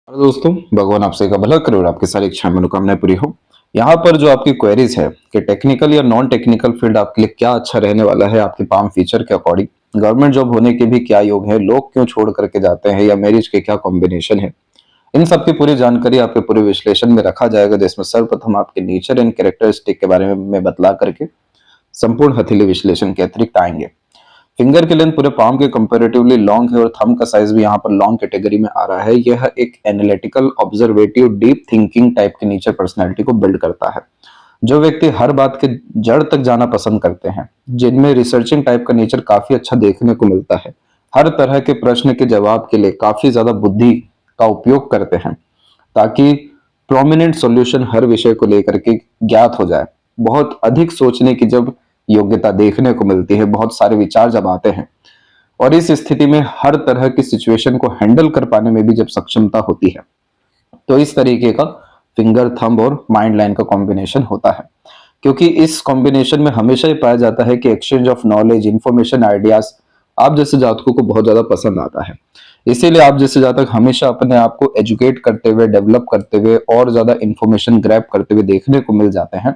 और दोस्तों, भगवान आप सभी का भला करे और आपकी सारी इच्छाएं मनोकामनाएं पूरी हो। यहाँ पर जो आपकी क्वेरीज है कि टेक्निकल या नॉन टेक्निकल फील्ड आपके लिए क्या अच्छा रहने वाला है आपके पाम फीचर के अकॉर्डिंग, गवर्नमेंट जॉब होने के भी क्या योग है, लोग क्यों छोड़ करके जाते हैं या मैरिज के क्या कॉम्बिनेशन है, इन सब की पूरी जानकारी आपके पूरे विश्लेषण में रखा जाएगा, जिसमें सर्वप्रथम आपके नेचर एंड कैरेक्टरिस्टिक के बारे में बतला करके संपूर्ण हथेली विश्लेषण के अतिरिक्त आएंगे। फिंगर की लेंथ पूरे पाम के कंपैरेटिवली लॉन्ग है और थंब का साइज भी यहाँ पर लॉन्ग कैटेगरी में आ रहा है। यह एक एनालिटिकल, ऑब्जर्वेटिव, डीप थिंकिंग टाइप की नेचर पर्सनैलिटी को बिल्ड करता है। जो व्यक्ति हर बात के जड़ तक जाना पसंद करते हैं, जिनमें रिसर्चिंग टाइप का नेचर काफी अच्छा देखने को मिलता है, हर तरह के प्रश्न के जवाब के लिए काफी ज्यादा बुद्धि का उपयोग करते हैं ताकि प्रोमिनेंट सॉल्यूशन हर विषय को लेकर के ज्ञात हो जाए। बहुत अधिक सोचने की जब योग्यता देखने को मिलती है, बहुत सारे विचार जब आते हैं और इस स्थिति में हर तरह की सिचुएशन को हैंडल कर पाने में भी जब सक्षमता होती है, तो इस तरीके का फिंगर, थंब और माइंड लाइन का कॉम्बिनेशन होता है। क्योंकि इस कॉम्बिनेशन में हमेशा ये पाया जाता है कि exchange of knowledge, information, ideas आप जैसे जातकों को बहुत ज्यादा पसंद आता है। इसीलिए आप जैसे जातक हमेशा अपने आप को एजुकेट करते हुए, डेवलप करते हुए और ज्यादा इंफॉर्मेशन ग्रैब करते हुए देखने को मिल जाते हैं।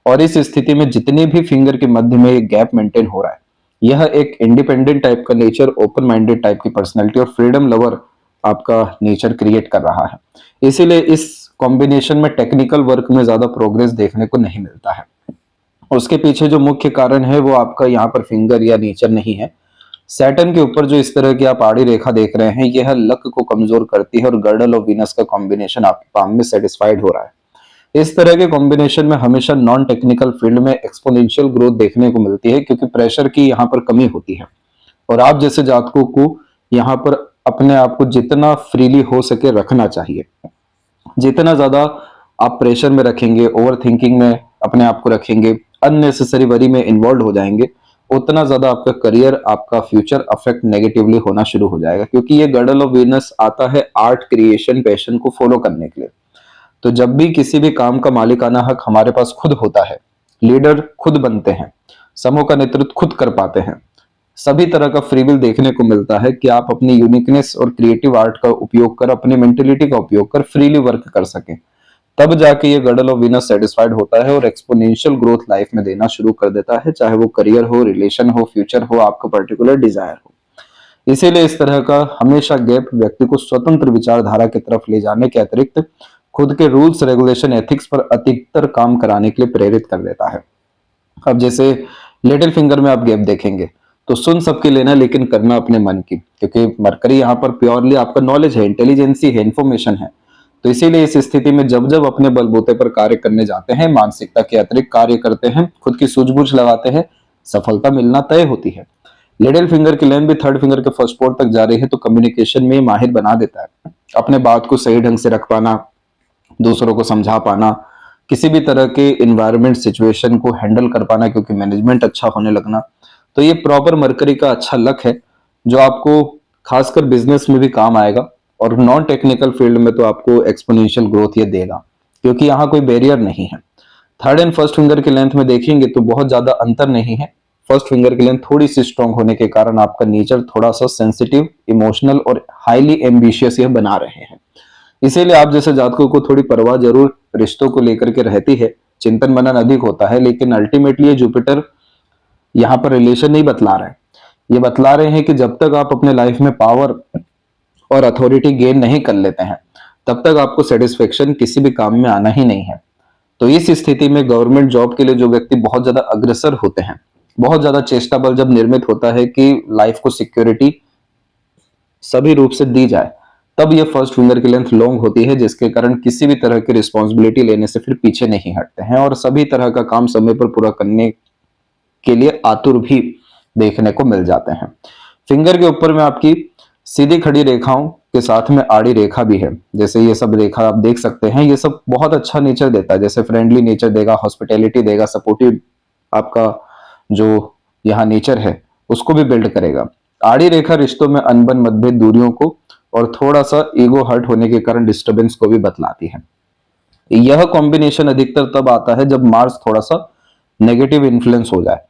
और इस स्थिति में जितने भी फिंगर के मध्य में एक गैप मेंटेन हो रहा है, यह एक इंडिपेंडेंट टाइप का नेचर, ओपन माइंडेड टाइप की पर्सनैलिटी और फ्रीडम लवर आपका नेचर क्रिएट कर रहा है। इसीलिए इस कॉम्बिनेशन में टेक्निकल वर्क में ज्यादा प्रोग्रेस देखने को नहीं मिलता है। उसके पीछे जो मुख्य कारण है वो आपका यहाँ पर फिंगर या नेचर नहीं है। सैटर्न के ऊपर जो इस तरह की आप आड़ी रेखा देख रहे हैं, यह लक को कमजोर करती है और गर्डल और वीनस का कॉम्बिनेशन आपके पाम में सेटिस्फाइड हो रहा है। इस तरह के कॉम्बिनेशन में हमेशा नॉन टेक्निकल फील्ड में एक्सपोनेंशियल ग्रोथ देखने को मिलती है, क्योंकि प्रेशर की यहाँ पर कमी होती है और आप जैसे जातकों को यहाँ पर अपने आप को जितना फ्रीली हो सके रखना चाहिए। जितना ज्यादा आप प्रेशर में रखेंगे, ओवर थिंकिंग में अपने आप को रखेंगे, अननेसेसरी वरी में इन्वॉल्व हो जाएंगे, उतना ज्यादा आपका करियर, आपका फ्यूचर अफेक्ट नेगेटिवली होना शुरू हो जाएगा। क्योंकि ये गडल ऑफ वीनस आता है आर्ट, क्रिएशन, पैशन को फॉलो करने के लिए। तो जब भी किसी भी काम का मालिकाना हक हमारे पास खुद होता है, लीडर खुद बनते हैं, समूह का नेतृत्व खुद कर पाते हैं, सभी तरह का फ्री विल देखने को मिलता है कि आप अपनी यूनिकनेस और क्रिएटिव आर्ट का उपयोग कर, अपनी मेंटेलिटी का उपयोग कर फ्रीली वर्क कर सकें, तब जाके ये गडल ऑफ वीनस सेटिस्फाइड होता है और एक्सपोनेंशियल ग्रोथ लाइफ में देना शुरू कर देता है, चाहे वो करियर हो, रिलेशन हो, फ्यूचर हो, आपका पर्टिकुलर डिजायर हो। इसीलिए इस तरह का हमेशा गैप व्यक्ति को स्वतंत्र विचारधारा की तरफ ले जाने के अतिरिक्त खुद के रूल्स, रेगुलेशन, एथिक्स पर अधिकतर काम कराने के लिए प्रेरित कर देता है। अब जैसे लिटिल फिंगर में आप गैप देखेंगे तो सुन सबकी लेना, लेकिन करना अपने मन की, क्योंकि मरकरी यहाँ पर प्योरली आपका नॉलेज है, इंटेलिजेंसी है, इंफॉर्मेशन है। तो इसीलिए इस स्थिति में जब जब अपने बलबूते पर कार्य करने जाते हैं, मानसिकता के अतिरिक्त कार्य करते हैं, खुद की सूझबूझ लगाते हैं, सफलता मिलना तय होती है। लिटिल फिंगर की लेंथ भी थर्ड फिंगर के फर्स्ट पोर्ट तक जा रही है, तो कम्युनिकेशन में माहिर बना देता है। अपने बात को सही ढंग से रख पाना, दूसरों को समझा पाना, किसी भी तरह के इन्वायरमेंट, सिचुएशन को हैंडल कर पाना, क्योंकि मैनेजमेंट अच्छा होने लगना, तो ये प्रॉपर मरकरी का अच्छा लक है जो आपको खासकर बिजनेस में भी काम आएगा। और नॉन टेक्निकल फील्ड में तो आपको एक्सपोनेंशियल ग्रोथ ये देगा, क्योंकि यहाँ कोई बैरियर नहीं है। थर्ड एंड फर्स्ट फिंगर की लेंथ में देखेंगे तो बहुत ज्यादा अंतर नहीं है। फर्स्ट फिंगर की लेंथ थोड़ी सी स्ट्रांग होने के कारण आपका नेचर थोड़ा सा सेंसिटिव, इमोशनल और हाईली एम्बिशियस यह बना रहे हैं। इसीलिए आप जैसे जातकों को थोड़ी परवाह जरूर रिश्तों को लेकर के रहती है, चिंतन मनन अधिक होता है, लेकिन अल्टीमेटली ये जुपिटर यहाँ पर रिलेशन नहीं बतला रहे हैं। ये बतला रहे हैं कि जब तक आप अपने लाइफ में पावर और अथॉरिटी गेन नहीं कर लेते हैं, तब तक आपको सेटिस्फेक्शन किसी भी काम में आना ही नहीं है। तो इस स्थिति में गवर्नमेंट जॉब के लिए जो व्यक्ति बहुत ज्यादा अग्रसर होते हैं, बहुत ज्यादा चेष्टा बल जब निर्मित होता है कि लाइफ को सिक्योरिटी सभी रूप से दी जाए, तब ये फर्स्ट फिंगर की लेंथ लॉन्ग होती है, जिसके कारण किसी भी तरह की रिस्पॉन्सिबिलिटी लेने से फिर पीछे नहीं हटते हैं और सभी तरह का काम समय पर पूरा करने के लिए आतुर भी देखने को मिल जाते हैं। फिंगर के ऊपर में आपकी सीधी खड़ी रेखाओं के साथ में आड़ी रेखा भी है। जैसे ये सब रेखा आप देख सकते हैं, ये सब बहुत अच्छा नेचर देता है। जैसे फ्रेंडली नेचर देगा, हॉस्पिटैलिटी देगा, सपोर्टिव आपका जो यहाँ नेचर है उसको भी बिल्ड करेगा। आड़ी रेखा रिश्तों में अनबन, मतभेद, दूरियों को और थोड़ा सा ईगो हर्ट होने के कारण डिस्टर्बेंस को भी बतलाती है। यह कॉम्बिनेशन अधिकतर तब आता है जब मार्स थोड़ा सा नेगेटिव इन्फ्लुएंस हो जाए।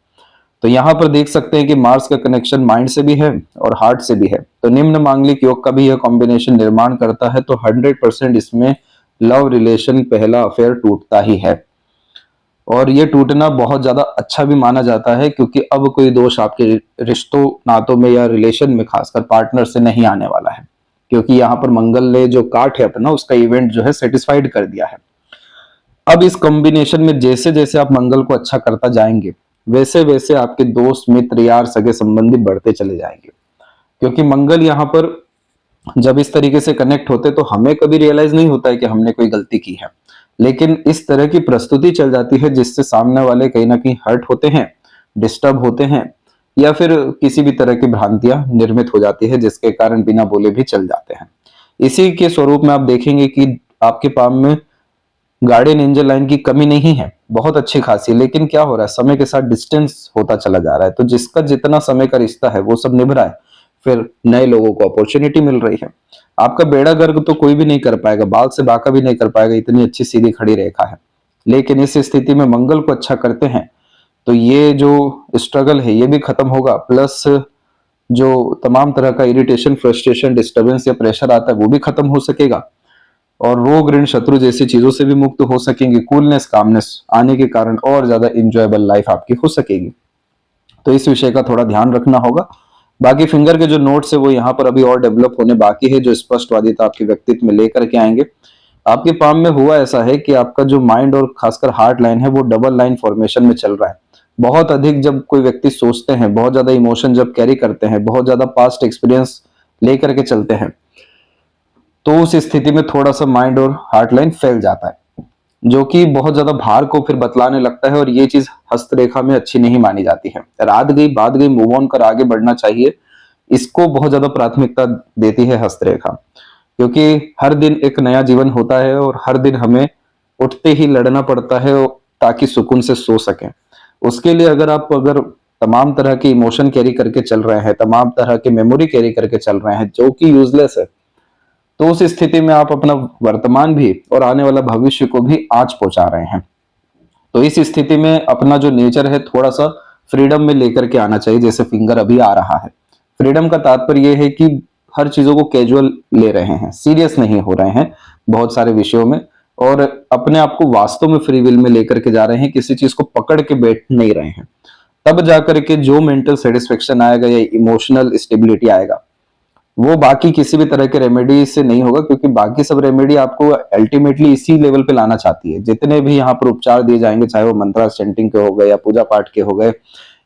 तो यहाँ पर देख सकते हैं कि मार्स का कनेक्शन माइंड से भी है और हार्ट से भी है। तो निम्न मांगलिक योग का भी यह कॉम्बिनेशन निर्माण करता है। तो 100% इसमें लव रिलेशन, पहला अफेयर टूटता ही है। और ये टूटना बहुत ज्यादा अच्छा भी माना जाता है, क्योंकि अब कोई दोष आपके रिश्तों नातों में या रिलेशन में, खासकर पार्टनर से, नहीं आने वाला है, क्योंकि यहाँ पर मंगल ने जो काट है अपना, उसका इवेंट जो है सेटिस्फाइड कर दिया है। अब इस कॉम्बिनेशन में जैसे जैसे आप मंगल को अच्छा करता जाएंगे, वैसे वैसे आपके दोस्त, मित्र, यार, सगे संबंधी बढ़ते चले जाएंगे। क्योंकि मंगल यहाँ पर जब इस तरीके से कनेक्ट होते तो हमें कभी रियलाइज नहीं होता है कि हमने कोई गलती की है, लेकिन इस तरह की प्रस्तुति चल जाती है जिससे सामने वाले कहीं ना कहीं हर्ट होते हैं, डिस्टर्ब होते हैं, या फिर किसी भी तरह की भ्रांतियां निर्मित हो जाती है, जिसके कारण बिना बोले भी चल जाते हैं। इसी के स्वरूप में आप देखेंगे कि आपके पाम में गार्डियन एंजल लाइन की कमी नहीं है, बहुत अच्छी खासी, लेकिन क्या हो रहा है, समय के साथ डिस्टेंस होता चला जा रहा है। तो जिसका जितना समय का रिश्ता है वो सब निभ रहा है, फिर नए लोगों को अपॉर्चुनिटी मिल रही है। आपका बेड़ा गर्क तो कोई भी नहीं कर पाएगा, बाल से बाका भी नहीं कर पाएगा, इतनी अच्छी सीधी खड़ी रेखा है। लेकिन इस स्थिति में मंगल को अच्छा करते हैं तो ये जो स्ट्रगल है ये भी खत्म होगा, प्लस जो तमाम तरह का इरिटेशन, फ्रस्ट्रेशन, डिस्टर्बेंस या प्रेशर आता है वो भी खत्म हो सकेगा, और रोग, ऋण, शत्रु जैसी चीजों से भी मुक्त हो सकेंगे। कूलनेस, कामनेस आने के कारण और ज्यादा इंजॉयबल लाइफ आपकी हो सकेगी। तो इस विषय का थोड़ा ध्यान रखना होगा। बाकी फिंगर के जो नोट्स है वो यहाँ पर अभी और डेवलप होने बाकी है, जो स्पष्टवादिता आपके व्यक्तित्व में लेकर के आएंगे। आपके पाम में हुआ ऐसा है कि आपका जो माइंड और खासकर हार्ट लाइन है वो डबल लाइन फॉर्मेशन में चल रहा है। बहुत अधिक जब कोई व्यक्ति सोचते हैं, बहुत ज्यादा इमोशन जब कैरी करते हैं, बहुत ज्यादा पास्ट एक्सपीरियंस लेकर के चलते हैं, तो उस स्थिति में थोड़ा सा माइंड और हार्ट लाइन फैल जाता है, जो कि बहुत ज्यादा भार को फिर बतलाने लगता है, और ये चीज हस्तरेखा में अच्छी नहीं मानी जाती है। रात गई बात गई, मूव ऑन कर आगे बढ़ना चाहिए, इसको बहुत ज्यादा प्राथमिकता देती है हस्तरेखा। क्योंकि हर दिन एक नया जीवन होता है और हर दिन हमें उठते ही लड़ना पड़ता है ताकि सुकून से सो सकें। उसके लिए अगर तमाम तरह के इमोशन कैरी करके चल रहे हैं, तमाम तरह के मेमोरी कैरी करके चल रहे हैं जो कि यूजलेस है, तो उस स्थिति में आप अपना वर्तमान भी और आने वाला भविष्य को भी आंच पहुंचा रहे हैं। तो इस स्थिति में अपना जो नेचर है थोड़ा सा फ्रीडम में लेकर के आना चाहिए, जैसे फिंगर अभी आ रहा है। फ्रीडम का तात्पर्य यह है कि हर चीजों को कैजुअल ले रहे हैं, सीरियस नहीं हो रहे हैं बहुत सारे विषयों में, और अपने आप को वास्तव में फ्री विल में लेकर के जा रहे हैं, किसी चीज को पकड़ के बैठ नहीं रहे हैं। तब जाकर के जो मेंटल सेटिस्फेक्शन आएगा या इमोशनल स्टेबिलिटी आएगा, वो बाकी किसी भी तरह के रेमेडी से नहीं होगा, क्योंकि बाकी सब रेमेडी आपको अल्टीमेटली इसी लेवल पे लाना चाहती है। जितने भी यहाँ पर उपचार दिए जाएंगे, चाहे वो मंत्रा चैंटिंग के हो गए या पूजा पाठ के हो गए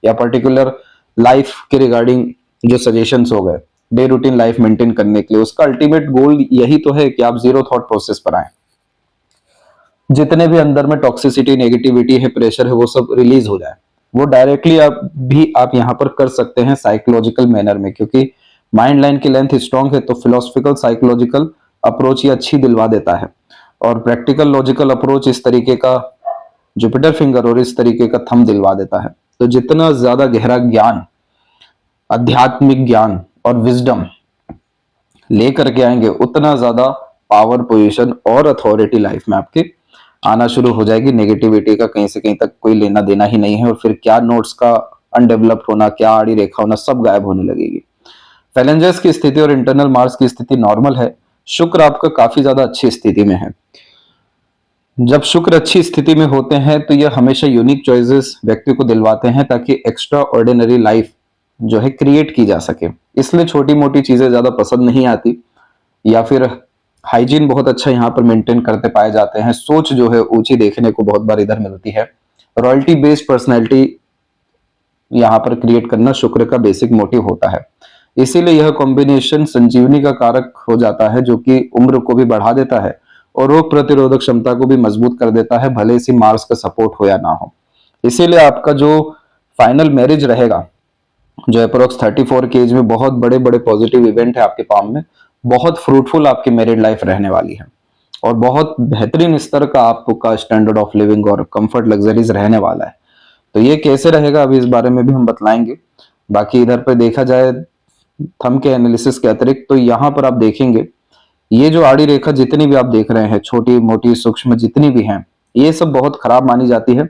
या पर्टिकुलर लाइफ के रिगार्डिंग जो सजेशंस हो गए डे रूटीन लाइफ मेंटेन करने के लिए, उसका अल्टीमेट गोल यही तो है कि आप जीरो थॉट प्रोसेस पर आए, जितने भी अंदर में टॉक्सिसिटी, नेगेटिविटी है, प्रेशर है, वो सब रिलीज हो जाए। वो डायरेक्टली आप यहाँ पर कर सकते हैं साइकोलॉजिकल मैनर में, क्योंकि माइंड लाइन की लेंथ स्ट्रांग है, तो फिलोसफिकल साइकोलॉजिकल अप्रोच ये अच्छी दिलवा देता है, और प्रैक्टिकल लॉजिकल अप्रोच इस तरीके का जुपिटर फिंगर और इस तरीके का थंब दिलवा देता है। तो जितना ज्यादा गहरा ज्ञान, आध्यात्मिक ज्ञान और विजडम लेकर के आएंगे, उतना ज्यादा पावर, पोजीशन और अथॉरिटी लाइफ में आपके आना शुरू हो जाएगी। नेगेटिविटी का कहीं से कहीं तक कोई लेना देना ही नहीं है, और फिर क्या नोट्स का अनडेवलप्ड होना, क्या आड़ी रेखा होना, सब गायब होने लगेगी। फैलेंजर्स की स्थिति और इंटरनल मार्स की स्थिति नॉर्मल है। शुक्र आपका काफी ज्यादा अच्छी स्थिति में है। जब शुक्र अच्छी स्थिति में होते हैं तो यह हमेशा यूनिक चॉइसेस व्यक्ति को दिलवाते हैं, ताकि एक्स्ट्रा ऑर्डिनरी लाइफ जो है क्रिएट की जा सके। इसलिए छोटी मोटी चीजें ज्यादा पसंद नहीं आती, या फिर हाइजीन बहुत अच्छा यहाँ पर मेंटेन करते पाए जाते हैं। सोच जो है ऊंची देखने को बहुत बार इधर मिलती है। रॉयल्टी बेस्ड पर्सनैलिटी यहाँ पर क्रिएट करना शुक्र का बेसिक मोटिव होता है। इसीलिए यह कॉम्बिनेशन संजीवनी का कारक हो जाता है, जो कि उम्र को भी बढ़ा देता है और रोग प्रतिरोधक क्षमता को भी मजबूत कर देता है, भले से मार्स का सपोर्ट हो या ना हो। इसीलिए आपका जो फाइनल मैरिज रहेगा, जो अप्रोक्स 34 की एज में, बहुत बड़े बड़े पॉजिटिव इवेंट है आपके पाम में, बहुत फ्रूटफुल आपकी मैरिड लाइफ रहने वाली है, और बहुत बेहतरीन स्तर का आपका स्टैंडर्ड ऑफ लिविंग और कंफर्ट, लग्जरीज रहने वाला है। तो ये कैसे रहेगा अभी इस बारे में भी हम बतलाएंगे। बाकी इधर पर देखा जाए थंब के एनालिसिस के अतिरिक्त, तो यहाँ पर आप देखेंगे ये जो आड़ी रेखा जितनी भी आप देख रहे हैं, छोटी मोटी सूक्ष्म जितनी भी हैं, ये सब बहुत खराब मानी जाती है,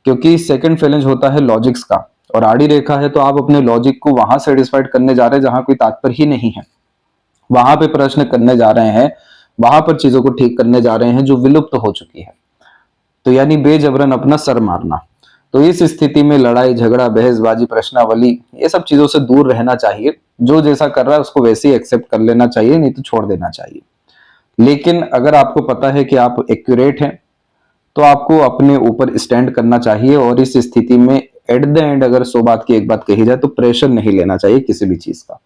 क्योंकि सेकंड फैलेंज होता है लॉजिक्स का, और आड़ी रेखा है तो आप अपने लॉजिक को वहां सेटिस्फाइड करने जा रहे हैं जहां कोई तात्पर्य ही नहीं है, वहां पे प्रश्न करने जा रहे हैं, वहां पर चीजों को ठीक करने जा रहे हैं जो विलुप्त हो चुकी है। तो यानी बेजबरन अपना सर मारना। तो इस स्थिति में लड़ाई झगड़ा बहसबाजी प्रश्नावली ये सब चीजों से दूर रहना चाहिए। जो जैसा कर रहा है उसको वैसे ही एक्सेप्ट कर लेना चाहिए, नहीं तो छोड़ देना चाहिए। लेकिन अगर आपको पता है कि आप एक्यूरेट हैं तो आपको अपने ऊपर स्टैंड करना चाहिए। और इस स्थिति में एट द एंड अगर 100 बात की एक बात कही जाए तो प्रेशर नहीं लेना चाहिए किसी भी चीज का।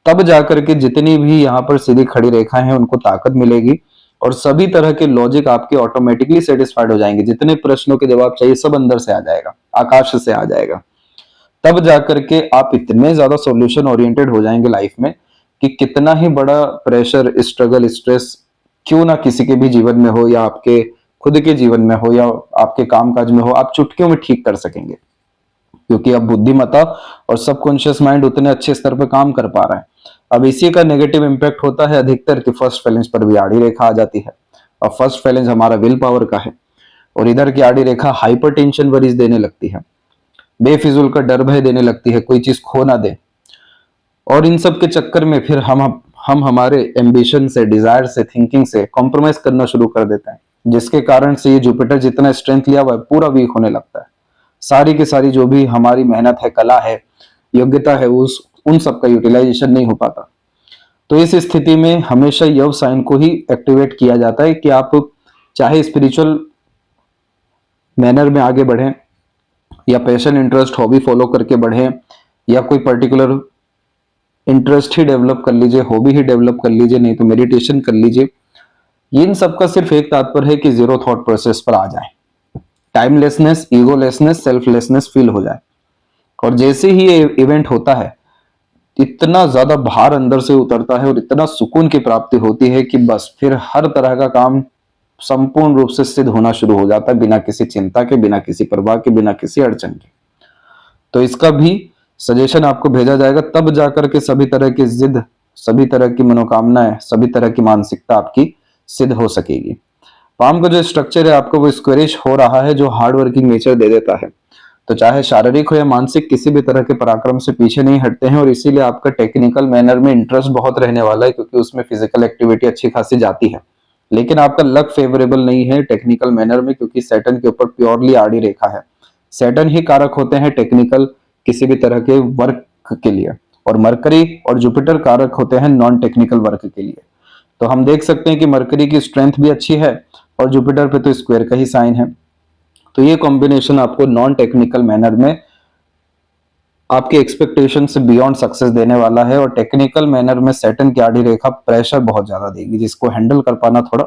तब जाकर के जितनी भी यहाँ पर सीधी खड़ी रेखाएं हैं उनको ताकत मिलेगी और सभी तरह के लॉजिक आपके ऑटोमेटिकली सेटिस्फाइड हो जाएंगे। जितने प्रश्नों के जवाब चाहिए सब अंदर से आ जाएगा, आकाश से आ जाएगा। तब जाकर के आप इतने ज्यादा सॉल्यूशन ओरिएंटेड हो जाएंगे लाइफ में कि कितना ही बड़ा प्रेशर स्ट्रगल स्ट्रेस क्यों ना किसी के भी जीवन में हो या आपके खुद के जीवन में हो या आपके कामकाज में हो, आप चुटकियों में ठीक कर सकेंगे। क्योंकि अब बुद्धिमत्ता और सबकॉन्शियस माइंड उतने अच्छे स्तर पर काम कर पा रहा है। अब इसी का नेगेटिव इंपैक्ट होता है अधिकतर कि फर्स्ट फैलेंज पर भी आड़ी रेखा आ जाती है। और फर्स्ट फैलेंज हमारा विल पावर का है और इधर की आड़ी रेखा हाइपरटेंशन वरीज देने लगती है, बेफिजूल का डर भय देने लगती है, कोई चीज खो ना दे। और इन सब के चक्कर में फिर हम हमारे एम्बिशन से, डिजायर से, थिंकिंग से कॉम्प्रोमाइज करना शुरू कर देते हैं, जिसके कारण से ये जुपिटर जितना स्ट्रेंथ लिया हुआ है पूरा वीक होने लगता है। सारी की सारी जो भी हमारी मेहनत है, कला है, योग्यता है, उन सब का यूटिलाइजेशन नहीं हो पाता। तो इस स्थिति में हमेशा यव साइन को ही एक्टिवेट किया जाता है कि आप चाहे स्पिरिचुअल मैनर में आगे बढ़ें या पैशन इंटरेस्ट हॉबी फॉलो करके बढ़ें या कोई पर्टिकुलर इंटरेस्ट ही डेवलप कर लीजिए, हॉबी ही डेवलप कर लीजिए, नहीं तो मेडिटेशन कर लीजिए। इन सब का सिर्फ एक तात्पर्य है कि जीरो थॉट प्रोसेस पर आ जाए, टाइमलेसनेस, ईगोलेसनेस, सेल्फलेसनेस फील हो जाए। और जैसे ही ये इवेंट होता है इतना ज्यादा भार अंदर से उतरता है और इतना सुकून की प्राप्ति होती है कि बस फिर हर तरह का काम संपूर्ण रूप से सिद्ध होना शुरू हो जाता है, बिना किसी चिंता के, बिना किसी परवाह के, बिना किसी अड़चन के। तो इसका भी सजेशन आपको भेजा जाएगा, तब जाकर के सभी तरह की जिद, सभी तरह की मनोकामनाएं, सभी तरह की मानसिकता आपकी सिद्ध हो सकेगी। पाम का जो स्ट्रक्चर है आपको वो स्क्वेरिश हो रहा है, जो हार्ड वर्किंग नेचर दे देता है। तो चाहे शारीरिक हो या मानसिक, किसी भी तरह के पराक्रम से पीछे नहीं हटते हैं। और इसीलिए आपका टेक्निकल मैनर में इंटरेस्ट बहुत रहने वाला है, क्योंकि उसमें फिजिकल एक्टिविटी अच्छी खासी जाती है। लेकिन आपका लक फेवरेबल नहीं है टेक्निकल मैनर में, क्योंकि सैटर्न के ऊपर प्योरली आड़ी रेखा है। सैटर्न ही कारक होते हैं टेक्निकल किसी भी तरह के वर्क के लिए, और मरकरी और जुपिटर कारक होते हैं नॉन टेक्निकल वर्क के लिए। तो हम देख सकते हैं कि मरकरी की स्ट्रेंथ भी अच्छी है और जुपिटर पे तो स्क्वायर का ही साइन है। तो ये कॉम्बिनेशन आपको नॉन टेक्निकल मैनर में आपके एक्सपेक्टेशन से बियॉन्ड सक्सेस देने वाला है। और टेक्निकल मैनर में सैटर्न की आड़ी रेखा प्रेशर बहुत ज्यादा देगी, जिसको हैंडल कर पाना थोड़ा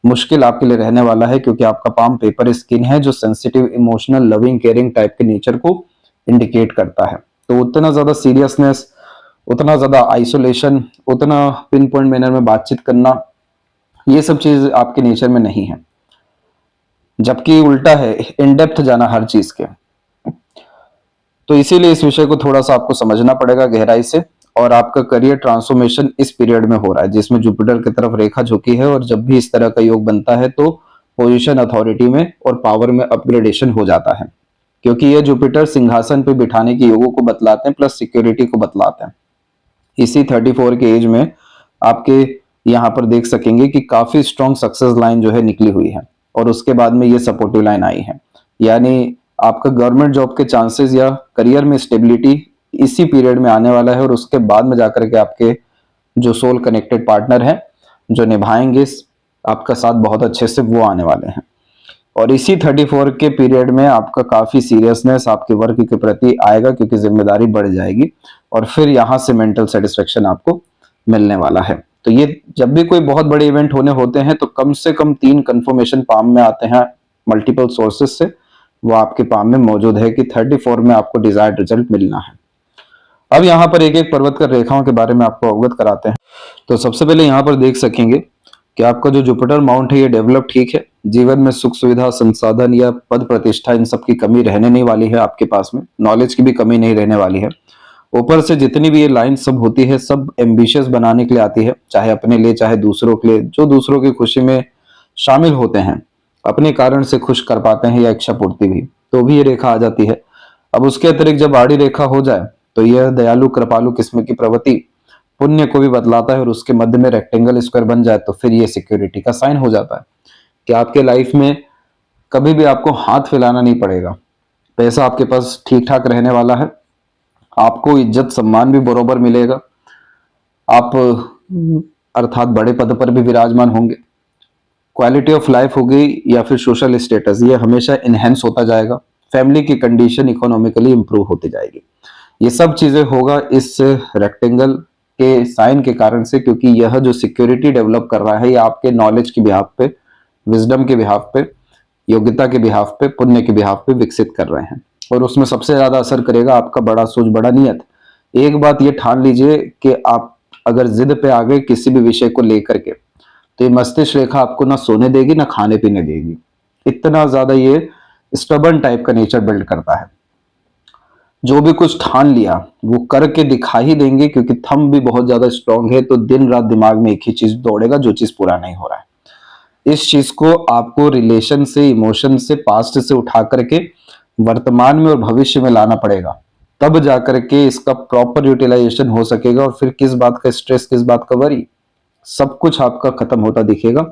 मुश्किल आपके लिए रहने वाला है, क्योंकि आपका पाम पेपर स्किन है जो sensitive, emotional, loving, caring type के नेचर को इंडिकेट करता है। तो उतना ज्यादा सीरियसनेस, उतना ज्यादा आइसोलेशन, उतना पिन पॉइंट मैनर में बातचीत करना, ये सब चीज आपके नेचर में नहीं है। जबकि उल्टा है, इन डेप्थ जाना हर चीज के। तो इसीलिए इस विषय को थोड़ा सा आपको समझना पड़ेगा गहराई से। और आपका करियर ट्रांसफॉर्मेशन इस पीरियड में हो रहा है, जिसमें जुपिटर की तरफ रेखा झुकी है। और जब भी इस तरह का योग बनता है तो पोजीशन, अथॉरिटी में और पावर में अपग्रेडेशन हो जाता है, क्योंकि ये जुपिटर सिंहासन पे बिठाने के योगों को बतलाते हैं, प्लस सिक्योरिटी को बतलाते हैं। इसी 34 के एज में आपके यहाँ पर देख सकेंगे कि काफी स्ट्रॉन्ग सक्सेस लाइन जो है निकली हुई है, और उसके बाद में ये सपोर्टिव लाइन आई है। यानी आपका गवर्नमेंट जॉब के चांसेस या करियर में स्टेबिलिटी इसी पीरियड में आने वाला है। और उसके बाद में जाकर के आपके जो सोल कनेक्टेड पार्टनर हैं, जो निभाएंगे आपका साथ बहुत अच्छे से, वो आने वाले हैं। और इसी 34 के पीरियड में आपका काफी सीरियसनेस आपके वर्क के प्रति आएगा, क्योंकि जिम्मेदारी बढ़ जाएगी और फिर यहाँ से मेंटल सेटिस्फेक्शन आपको मिलने वाला है। तो ये जब भी कोई बहुत बड़े इवेंट होने होते हैं तो कम से कम 3 कंफर्मेशन पाम में आते हैं मल्टीपल सोर्सेज से, वो आपके पाम में मौजूद है कि 34 में आपको डिजायर्ड रिजल्ट मिलना है। अब यहाँ पर एक एक पर्वत कर रेखाओं के बारे में आपको अवगत कराते हैं। तो सबसे पहले यहाँ पर देख सकेंगे कि आपका जो जुपिटर माउंट है ये डेवलप ठीक है। जीवन में सुख सुविधा, संसाधन या पद प्रतिष्ठा, इन सब की कमी रहने नहीं वाली है आपके पास में। नॉलेज की भी कमी नहीं रहने वाली है। ऊपर से जितनी भी ये लाइन सब होती है, सब एम्बिशियस बनाने के लिए आती है, चाहे अपने लिए चाहे दूसरों के लिए। जो दूसरों की खुशी में शामिल होते हैं, अपने कारण से खुश कर पाते हैं या इच्छा पूर्ति भी, तो भी ये रेखा आ जाती है। अब उसके अतिरिक्त जब आड़ी रेखा हो जाए तो यह दयालु कृपालु किस्म की प्रवृत्ति पुण्य को भी बदलाता है, और उसके मध्य में रेक्टेंगल स्क्वायर बन जाए तो फिर ये सिक्योरिटी का साइन हो जाता है कि आपके लाइफ में कभी भी आपको हाथ फैलाना नहीं पड़ेगा। पैसा आपके पास ठीक ठाक रहने वाला है, आपको इज्जत सम्मान भी बरोबर मिलेगा, आप अर्थात बड़े पद पर भी विराजमान होंगे। क्वालिटी ऑफ लाइफ हो गई या फिर सोशल स्टेटस, ये हमेशा इनहेंस होता जाएगा। फैमिली की कंडीशन इकोनॉमिकली इंप्रूव होती जाएगी। ये सब चीजें होगा इस रेक्टेंगल के साइन के कारण से, क्योंकि यह जो सिक्योरिटी डेवलप कर रहा है ये आपके नॉलेज के बिहाफ पे, विजडम के बिहाफ पे, योग्यता के बिहाफ पे, पुण्य के बिहाफ पे विकसित कर रहे हैं। और उसमें सबसे ज्यादा असर करेगा आपका बड़ा सोच बड़ा नियत। एक बात ये ठान लीजिए कि आप अगर जिद पे आ गए किसी भी विषय को लेकर के, तो ये मस्तिष्क रेखा आपको ना सोने देगी ना खाने पीने देगी। इतना ज्यादा ये स्टबर्न टाइप का नेचर बिल्ड करता है। जो भी कुछ ठान लिया वो करके दिखा ही देंगे, क्योंकि थंब भी बहुत ज्यादा स्ट्रांग है। तो दिन रात दिमाग में एक ही चीज दौड़ेगा, जो चीज पूरा नहीं हो रहा है। इस चीज को आपको रिलेशन से, इमोशन से, पास्ट से उठा करके वर्तमान में और भविष्य में लाना पड़ेगा, तब जाकर के इसका प्रॉपर यूटिलाइजेशन हो सकेगा। और फिर किस बात का स्ट्रेस, किस बात का वरी, सब कुछ आपका खत्म होता दिखेगा।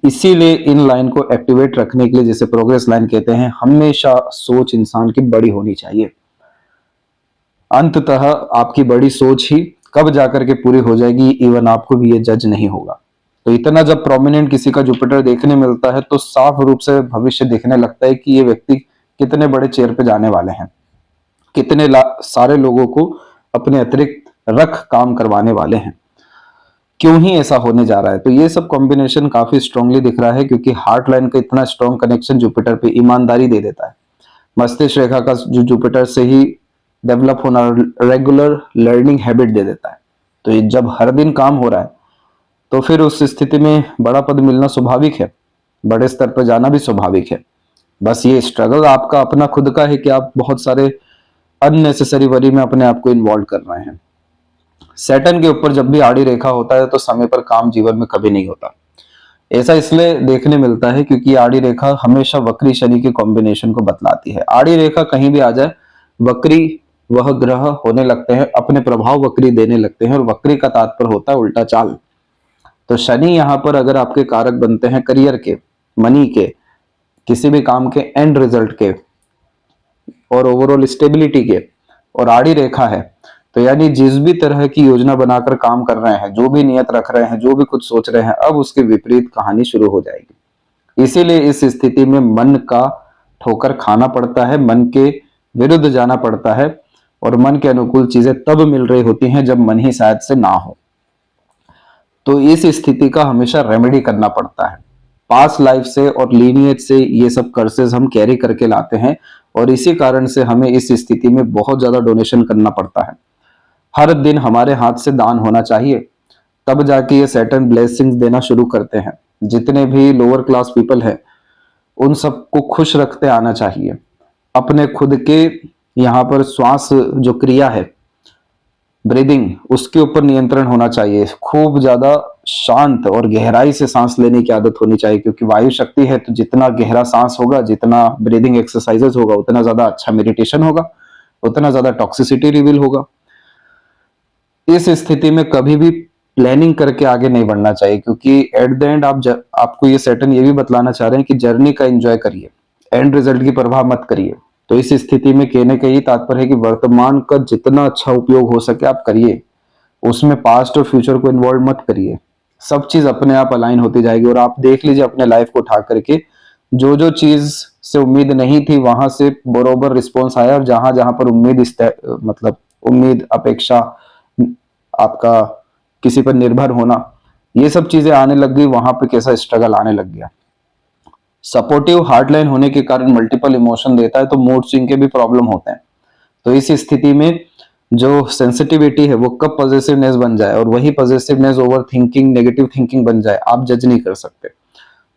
इसीलिए इन लाइन को एक्टिवेट रखने के लिए, जिसे प्रोग्रेस लाइन कहते हैं, हमेशा सोच इंसान की बड़ी होनी चाहिए। अंततः आपकी बड़ी सोच ही कब जाकर के पूरी हो जाएगी, इवन आपको भी ये जज नहीं होगा। तो इतना जब प्रोमिनेंट किसी का जुपिटर देखने मिलता है तो साफ रूप से भविष्य दिखने लगता है कि ये व्यक्ति कितने बड़े चेयर पे जाने वाले हैं, कितने सारे लोगों को अपने अतिरिक्त रख काम करवाने वाले हैं, क्यों ही ऐसा होने जा रहा है। तो ये सब कॉम्बिनेशन काफी स्ट्रांगली दिख रहा है, क्योंकि हार्ट लाइन का इतना स्ट्रांग कनेक्शन जुपिटर पे ईमानदारी दे देता है। मस्तिष्क रेखा का जो जुपिटर से ही डेवलप होना रेगुलर लर्निंग हैबिट दे देता है। तो ये जब हर दिन काम हो रहा है तो फिर उस स्थिति में बड़ा पद मिलना स्वाभाविक है, बड़े स्तर पर जाना भी स्वाभाविक है। बस ये स्ट्रगल आपका अपना खुद का है कि आप बहुत सारे अननेसेसरी वरी में अपने आप को इन्वॉल्व कर रहे हैं। सैटर्न के ऊपर जब भी आड़ी रेखा होता है तो समय पर काम जीवन में कभी नहीं होता। ऐसा इसलिए देखने मिलता है क्योंकि आड़ी रेखा हमेशा वक्री शनि के कॉम्बिनेशन को बतलाती है। आड़ी रेखा कहीं भी आ जाए, वक्री वह ग्रह होने लगते हैं, अपने प्रभाव वक्री देने लगते हैं, और वक्री का तात्पर्य होता है उल्टा चाल। तो शनि यहाँ पर अगर आपके कारक बनते हैं करियर के, मनी के, किसी भी काम के एंड रिजल्ट के, और ओवरऑल स्टेबिलिटी के, और आड़ी रेखा है, तो यानी जिस भी तरह की योजना बनाकर काम कर रहे हैं, जो भी नियत रख रहे हैं, जो भी कुछ सोच रहे हैं, अब उसके विपरीत कहानी शुरू हो जाएगी। इसीलिए इस स्थिति में मन का ठोकर खाना पड़ता है, मन के विरुद्ध जाना पड़ता है, और मन के अनुकूल चीजें तब मिल रही होती हैं जब मन ही शायद से ना हो। तो इस स्थिति का हमेशा रेमेडी करना पड़ता है। पास्ट लाइफ से और लीनिएज से ये सब कर्सेस हम कैरी करके लाते हैं, और इसी कारण से हमें इस स्थिति में बहुत ज्यादा डोनेशन करना पड़ता है। हर दिन हमारे हाथ से दान होना चाहिए, तब जाके ये सैटर्न ब्लेसिंग्स देना शुरू करते हैं। जितने भी लोअर क्लास पीपल हैं उन सबको खुश रखते आना चाहिए। अपने खुद के यहाँ पर श्वास जो क्रिया है, ब्रीदिंग, उसके ऊपर नियंत्रण होना चाहिए। खूब ज्यादा शांत और गहराई से सांस लेने की आदत होनी चाहिए, क्योंकि वायु शक्ति है। तो जितना गहरा सांस होगा, जितना ब्रीदिंग एक्सरसाइजेस होगा, उतना ज्यादा अच्छा मेडिटेशन होगा, उतना ज्यादा टॉक्सिसिटी रिवील होगा। इस स्थिति में कभी भी प्लानिंग करके आगे नहीं बढ़ना चाहिए, क्योंकि एट द एंड आपको ये सैटर्न ये भी बतलाना चाह रहे हैं कि जर्नी का एंजॉय करिए, एंड रिजल्ट की परवाह मत करिए। तो इस स्थिति में कहने का यही तात्पर्य है कि वर्तमान का जितना अच्छा उपयोग हो सके आप करिए, उसमें पास्ट और फ्यूचर को इन्वॉल्व मत करिए। सब चीज अपने आप अलाइन होती जाएगी। और आप देख लीजिए अपने लाइफ को उठा करके, जो जो चीज से उम्मीद नहीं थी वहां से बरोबर रिस्पॉन्स आया, और जहां जहां पर उम्मीद मतलब उम्मीद, अपेक्षा, आपका किसी पर निर्भर होना, ये सब चीजें आने लग गई, वहां पे कैसा स्ट्रगल आने लग गया। सपोर्टिव हार्ट लाइन होने के कारण मल्टीपल इमोशन देता है, तो मूड स्विंग के भी प्रॉब्लम होते हैं। तो इस स्थिति में जो सेंसिटिविटी है वो कब पॉजिटिवनेस बन जाए, और वही positiveness over thinking, negative thinking बन जाए, आप जज नहीं कर सकते।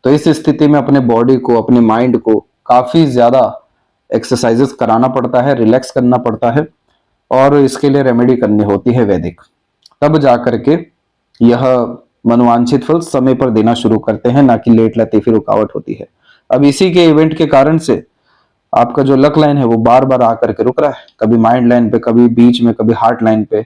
तो इस स्थिति में अपने बॉडी को, अपने माइंड को काफी ज्यादा एक्सरसाइजेस कराना पड़ता है, रिलैक्स करना पड़ता है, और इसके लिए रेमेडी करनी होती है वैदिक। तब जाकर के यह मनोवांछित फल समय पर देना शुरू करते हैं, ना कि लेट लतीफी रुकावट होती है। अब इसी के इवेंट के कारण से आपका जो लक लाइन है वो बार बार आकर के रुक रहा है, कभी माइंड लाइन पे, कभी बीच में, कभी हार्ट लाइन पे,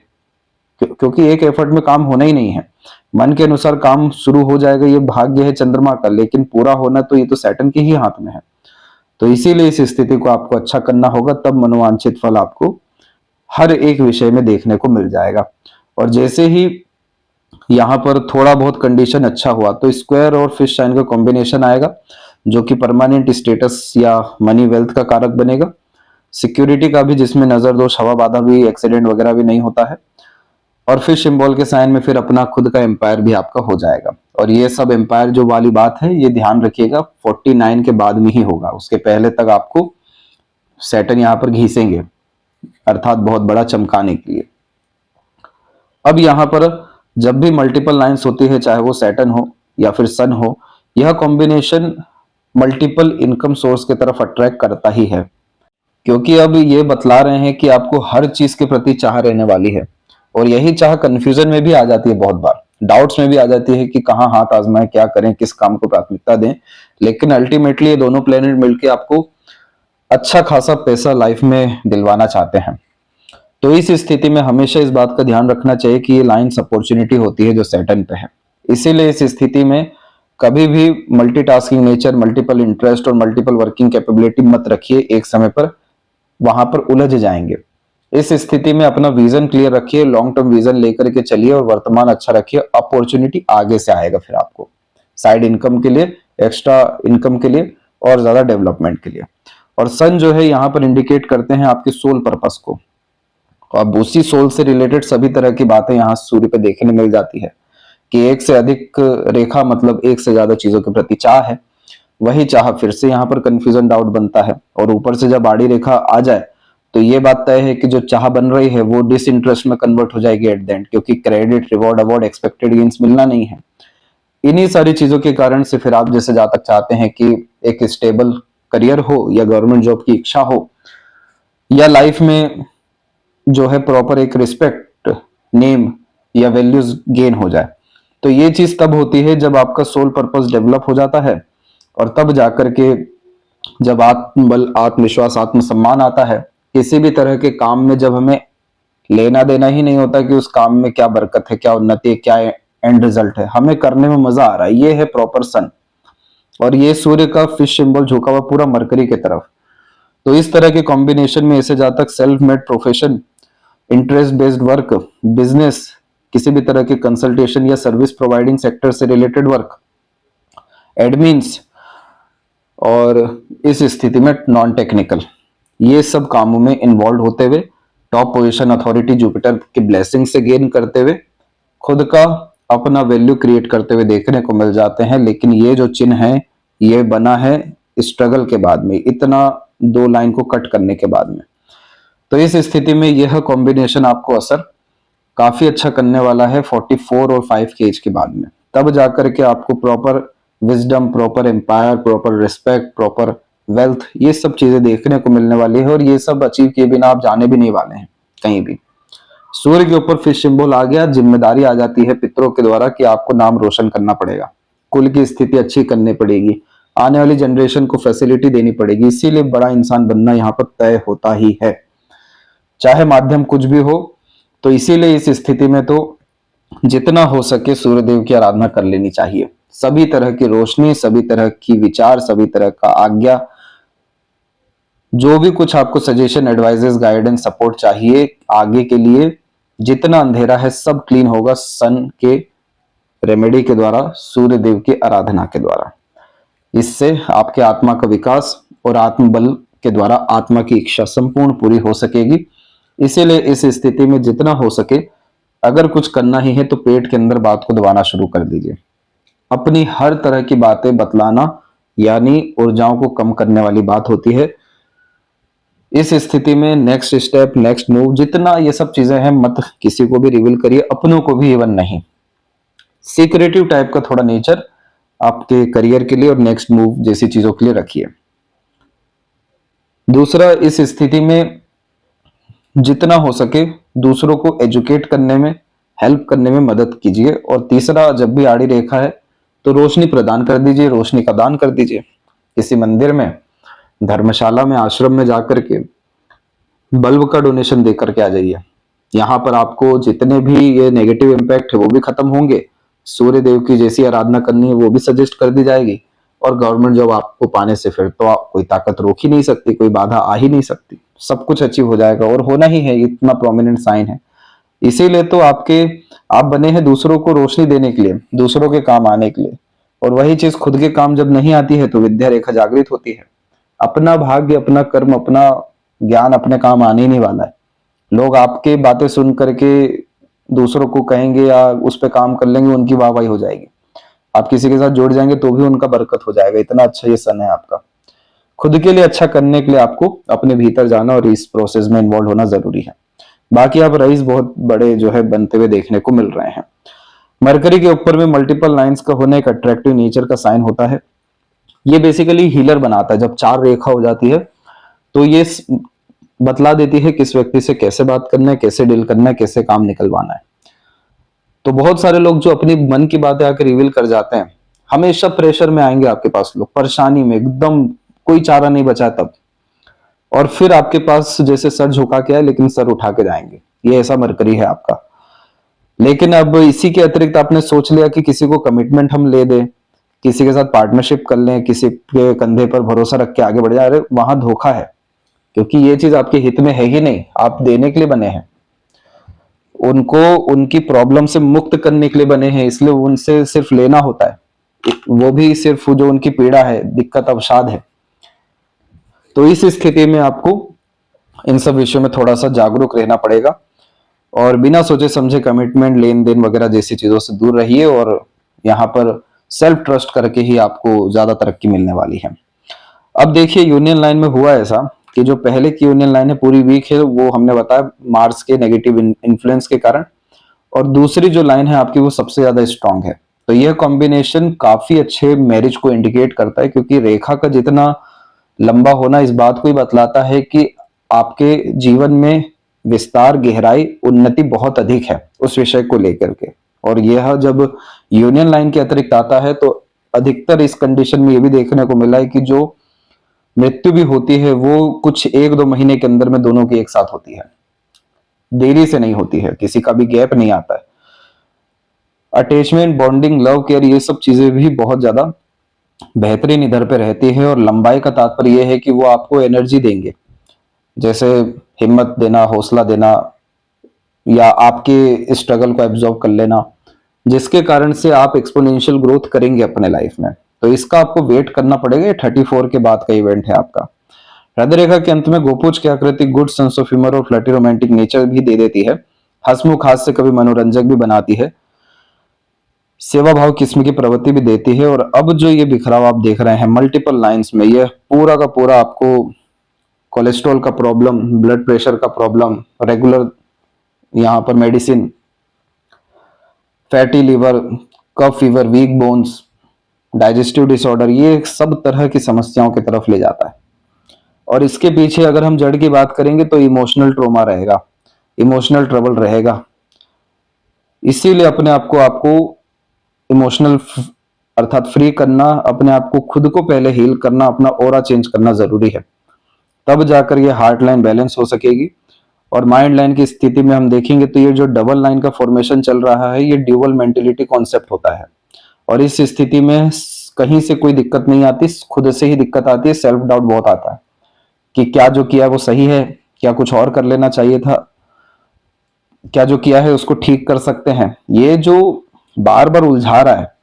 क्योंकि एक एफर्ट में काम होना ही नहीं है। मन के अनुसार काम शुरू हो जाएगा, ये भाग्य है चंद्रमा का, लेकिन पूरा होना तो ये तो सैटर्न के ही हाथ में है। तो इसीलिए इस स्थिति को आपको अच्छा करना होगा, तब मनोवांछित फल आपको हर एक विषय में देखने को मिल जाएगा। और जैसे ही यहाँ पर थोड़ा बहुत कंडीशन अच्छा हुआ तो स्क्वायर और फिश साइन का कॉम्बिनेशन आएगा, जो कि परमानेंट स्टेटस या मनी वेल्थ का कारक बनेगा। सिक्योरिटी का भी, जिसमें नजर दोष, हवा बाधा भी, एक्सीडेंट वगैरह भी नहीं होता है। और फिश सिंबल के साइन में फिर अपना खुद का एम्पायर भी आपका हो जाएगा। और ये सब एम्पायर जो वाली बात है, ये ध्यान रखिएगा 49 के बाद में ही होगा, उसके पहले तक आपको सैटर्न यहाँ पर घिसेंगे, अर्थात बहुत बड़ा चमकाने के लिए। अब यहाँ पर जब भी मल्टीपल लाइंस होती है, चाहे वो सैटर्न हो या फिर सन हो, यह कॉम्बिनेशन मल्टीपल इनकम सोर्स की तरफ अट्रैक्ट करता ही है, क्योंकि अब ये बतला रहे हैं कि आपको हर चीज के प्रति चाह रहने वाली है। और यही चाह कंफ्यूजन में भी आ जाती है, बहुत बार डाउट्स में भी आ जाती है कि कहाँ हाथ आजमाएं, क्या करें, किस काम को प्राथमिकता दें। लेकिन अल्टीमेटली ये दोनों प्लेनेट मिलकर आपको अच्छा खासा पैसा लाइफ में दिलवाना चाहते हैं। तो इस स्थिति में हमेशा इस बात का ध्यान रखना चाहिए कि ये लाइन्स अपॉर्चुनिटी होती है जो सैटर्न पे है। इसीलिए इस स्थिति में कभी भी मल्टीटास्किंग नेचर, मल्टीपल इंटरेस्ट और मल्टीपल वर्किंग कैपेबिलिटी मत रखिए एक समय पर, वहां पर उलझ जाएंगे। इस स्थिति में अपना विजन क्लियर रखिए, लॉन्ग टर्म विजन लेकर के चलिए और वर्तमान अच्छा रखिए। अपॉर्चुनिटी आगे से आएगा फिर आपको, साइड इनकम के लिए, एक्स्ट्रा इनकम के लिए और ज्यादा डेवलपमेंट के लिए। और सन जो है यहाँ पर इंडिकेट करते हैं आपके सोल पर्पस को। अब उसी सोल से रिलेटेड सभी तरह की बातें यहाँ सूर्य पे देखने मिल जाती है कि एक से अधिक रेखा मतलब एक से ज्यादा चीजों के प्रति चाह है। वही चाह फिर से यहाँ पर कंफ्यूजन डाउट बनता है। और ऊपर से जब आड़ी रेखा आ जाए तो ये बात तय है कि जो चाह बन रही है वो डिसइंटरेस्ट में कन्वर्ट हो जाएगी एट द एंड, क्योंकि credit, reward, award, expected gains मिलना नहीं है। इन्हीं सारी चीजों के कारण से फिर आप जैसे जहां तक चाहते हैं कि एक स्टेबल करियर हो, या गवर्नमेंट जॉब की इच्छा हो, या लाइफ में जो है प्रॉपर एक रिस्पेक्ट, नेम या वैल्यूज गेन हो जाए, तो ये चीज तब होती है जब आपका सोल पर्पस डेवलप हो जाता है। और तब जाकर के जब आत्मबल, आत्मविश्वास, आत्मसम्मान आता है, किसी भी तरह के काम में जब हमें लेना देना ही नहीं होता कि उस काम में क्या बरकत है, क्या उन्नति है, क्या एंड रिजल्ट है, हमें करने में मजा आ रहा है, ये है प्रॉपर सन। और ये सूर्य का फिश सिंबल झुका हुआ पूरा मरकरी की तरफ। तो इस तरह के कॉम्बिनेशन में ऐसे जातक self made profession, interest based work, business, किसी भी तरह के कंसल्टेशन या सर्विस प्रोवाइडिंग सेक्टर से रिलेटेड वर्क, एडमिन्स, और इस स्थिति में नॉन टेक्निकल, ये सब कामों में इन्वॉल्व होते हुए टॉप पोजीशन अथॉरिटी जुपिटर की ब्लेसिंग से गेन करते हुए खुद का अपना वैल्यू क्रिएट करते हुए देखने को मिल जाते हैं। लेकिन ये जो चिन्ह है ये बना है स्ट्रगल के बाद में, इतना 2 लाइन को कट करने के बाद में। तो इस स्थिति में यह कॉम्बिनेशन आपको असर काफी अच्छा करने वाला है 44 और 5 के एज के बाद में। तब जाकर के आपको proper wisdom, proper empire, proper respect, proper wealth, ये सब चीजें देखने को मिलने वाली है। और ये सब अचीव किए बिना आप जाने भी नहीं वाले हैं कहीं भी। सूर्य के ऊपर फिश सिंबल आ गया, जिम्मेदारी आ जाती है पितरों के द्वारा कि आपको नाम रोशन करना पड़ेगा, कुल की स्थिति अच्छी करनी पड़ेगी, आने वाली जनरेशन को फैसिलिटी देनी पड़ेगी। इसीलिए बड़ा इंसान बनना यहाँ पर तय होता ही है, चाहे माध्यम कुछ भी हो। तो इसीलिए इस स्थिति में तो जितना हो सके सूर्यदेव की आराधना कर लेनी चाहिए। सभी तरह की रोशनी, सभी तरह की विचार, सभी तरह का आज्ञा, जो भी कुछ आपको सजेशन, एडवाइजेस, गाइडेंस, सपोर्ट चाहिए आगे के लिए, जितना अंधेरा है सब क्लीन होगा सन के रेमेडी के द्वारा, सूर्य देव की आराधना के द्वारा। इससे आपके आत्मा का विकास और आत्मबल के द्वारा आत्मा की इच्छा संपूर्ण पूरी हो सकेगी। इसीलिए इस स्थिति में जितना हो सके, अगर कुछ करना ही है तो पेट के अंदर बात को दबाना शुरू कर दीजिए। अपनी हर तरह की बातें बतलाना यानी ऊर्जाओं को कम करने वाली बात होती है। इस स्थिति में नेक्स्ट स्टेप, नेक्स्ट मूव, जितना ये सब चीजें हैं मत किसी को भी रिवील करिए, अपनों को भी इवन नहीं। सीक्रेटिव टाइप का थोड़ा नेचर आपके करियर के लिए और नेक्स्ट मूव जैसी चीजों के लिए रखिए। दूसरा, इस स्थिति में जितना हो सके दूसरों को एजुकेट करने में, हेल्प करने में मदद कीजिए। और तीसरा, जब भी आड़ी रेखा है तो रोशनी प्रदान कर दीजिए, रोशनी का दान कर दीजिए। किसी मंदिर में धर्मशाला में, आश्रम में जाकर के बल्ब का डोनेशन दे करके आ जाइए। यहाँ पर आपको जितने भी ये नेगेटिव इम्पैक्ट है वो भी खत्म होंगे, सूर्य देव की जैसी आराधना करनी है वो भी सजेस्ट कर दी जाएगी, और गवर्नमेंट जॉब आपको पाने से फिर तो कोई ताकत रोक ही नहीं सकती, कोई बाधा आ ही नहीं सकती, सब कुछ अचीव हो जाएगा और होना ही है, इतना प्रोमिनेंट साइन है। इसीलिए तो आप बने हैं दूसरों को रोशनी देने के लिए, दूसरों के काम आने के लिए, और वही चीज खुद के काम जब नहीं आती है तो विद्या रेखा जागृत होती है। अपना भाग्य, अपना कर्म, अपना ज्ञान अपने काम आने ही नहीं वाला है। लोग आपके बातें सुन करके दूसरों को कहेंगे या उस पर काम कर लेंगे, उनकी वाहवाही हो जाएगी। आप किसी के साथ जुड़ जाएंगे तो भी उनका बरकत हो जाएगा। इतना अच्छा ये सन है आपका। खुद के लिए अच्छा करने के लिए आपको अपने भीतर जाना और इस प्रोसेस में इन्वॉल्व होना जरूरी है। बाकी आप रईस बहुत बड़े जो है बनते हुए देखने को मिल रहे हैं। मरकरी के ऊपर में मल्टीपल लाइंस का होना एक अट्रैक्टिव नेचर का साइन होता है। ये बेसिकली हीलर बनाता है। जब 4 रेखा हो जाती है तो ये बतला देती है किस व्यक्ति से कैसे बात करना है, कैसे डील करना है, कैसे काम निकलवाना है। तो बहुत सारे लोग जो अपनी मन की बातें आकर रिवील कर जाते हैं, हमेशा प्रेशर में आएंगे आपके पास लोग, परेशानी में एकदम कोई चारा नहीं बचा तब, और फिर आपके पास जैसे सर झुका के आए लेकिन सर उठा के जाएंगे। ये ऐसा मरकरी है आपका। लेकिन अब इसी के अतिरिक्त आपने सोच लिया कि किसी को कमिटमेंट हम ले दें, किसी के साथ पार्टनरशिप कर लें, किसी के कंधे पर भरोसा रख के आगे बढ़ जाए, अरे वहां धोखा है, क्योंकि ये चीज आपके हित में है ही नहीं। आप देने के लिए बने हैं, उनको उनकी प्रॉब्लम से मुक्त करने के लिए बने हैं, इसलिए उनसे सिर्फ लेना होता है, वो भी सिर्फ जो उनकी पीड़ा है, दिक्कत, अवसाद है। तो इस स्थिति में आपको इन सब विषयों में थोड़ा सा जागरूक रहना पड़ेगा और बिना सोचे समझे कमिटमेंट, लेन देन वगैरह जैसी चीजों से दूर रहिए, और यहाँ पर सेल्फ ट्रस्ट करके ही आपको ज्यादा तरक्की मिलने वाली है। अब देखिए यूनियन लाइन में हुआ ऐसा कि जो पहले की यूनियन लाइन है पूरी वीक है, वो हमने बताया मार्स के नेगेटिव इन्फ्लुएंस के कारण, और दूसरी जो लाइन है आपकी वो सबसे ज्यादा स्ट्रांग है। तो यह कॉम्बिनेशन काफी अच्छे मैरिज को इंडिकेट करता है, क्योंकि रेखा का जितना लंबा होना इस बात को ही बतलाता है कि आपके जीवन में विस्तार, गहराई, उन्नति बहुत अधिक है उस विषय को लेकर के। और यह जब यूनियन लाइन के अतिरिक्त आता है तो अधिकतर इस कंडीशन में यह भी देखने को मिला है कि जो मृत्यु भी होती है वो कुछ 1-2 महीने के अंदर में दोनों की एक साथ होती है, देरी से नहीं होती है, किसी का भी गैप नहीं आता है। अटैचमेंट, बॉन्डिंग, लव, केयर, ये सब चीजें भी बहुत ज्यादा बेहतरीन इधर पे रहती है। और लंबाई का तात्पर्य यह है कि वो आपको एनर्जी देंगे, जैसे हिम्मत देना, हौसला देना, या आपके स्ट्रगल को एब्जॉर्ब कर लेना, जिसके कारण से आप एक्सपोनेंशियल ग्रोथ करेंगे अपने लाइफ में। तो इसका आपको वेट करना पड़ेगा। 34 के बाद का इवेंट है आपका। हृदय रेखा के अंत में गोपूज की आकृति गुड सेंस ऑफ ह्यूमर और फ्लर्टी रोमांटिक नेचर भी दे देती है। हंसमुख हास्य से कभी मनोरंजक भी बनाती है, सेवा भाव किस्म की प्रवृत्ति भी देती है। और अब जो ये बिखराव आप देख रहे हैं मल्टीपल लाइंस में, ये पूरा का पूरा आपको कोलेस्ट्रॉल का प्रॉब्लम, ब्लड प्रेशर का प्रॉब्लम, रेगुलर यहाँ पर medicine, fatty liver, cough fever, weak bones, digestive disorder, ये सब तरह की समस्याओं की तरफ ले जाता है। और इसके पीछे अगर हम जड़ की बात करेंगे तो इमोशनल ट्रॉमा रहेगा, इमोशनल ट्रबल रहेगा। इसीलिए अपने आप को आपको इमोशनल अर्थात फ्री करना, अपने आप को खुद को पहले हील करना, अपना ऑरा चेंज करना जरूरी है, तब जाकर ये हार्ट लाइन बैलेंस हो सकेगी। और माइंड लाइन की स्थिति में हम देखेंगे तो ये जो डबल लाइन का फॉर्मेशन चल रहा है, ये ड्यूअल मेंटेलिटी कॉन्सेप्ट होता है। और इस स्थिति में कहीं से कोई दिक्कत नहीं आती, खुद से ही दिक्कत आती है। सेल्फ डाउट बहुत आता है कि क्या जो किया वो सही है, क्या कुछ और कर लेना चाहिए था, क्या जो किया है उसको ठीक कर सकते हैं। ये जो बार बार उलझा रहा है